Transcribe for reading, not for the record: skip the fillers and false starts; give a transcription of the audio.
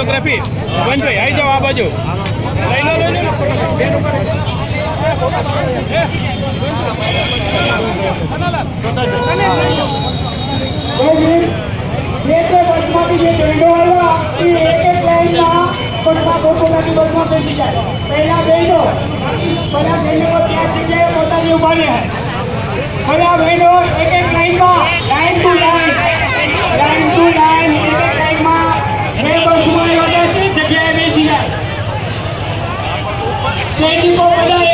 photography વનભાઈ આવી જાઓ આ બાજુ લઈ લો બધા બહેનો એક એક લાઈનમાં લાઈન ટુ લાઈન એક એક લાઈનમાં જે બસમાં જગ્યાએ બેસી જાય સ્ટેજ પર બધા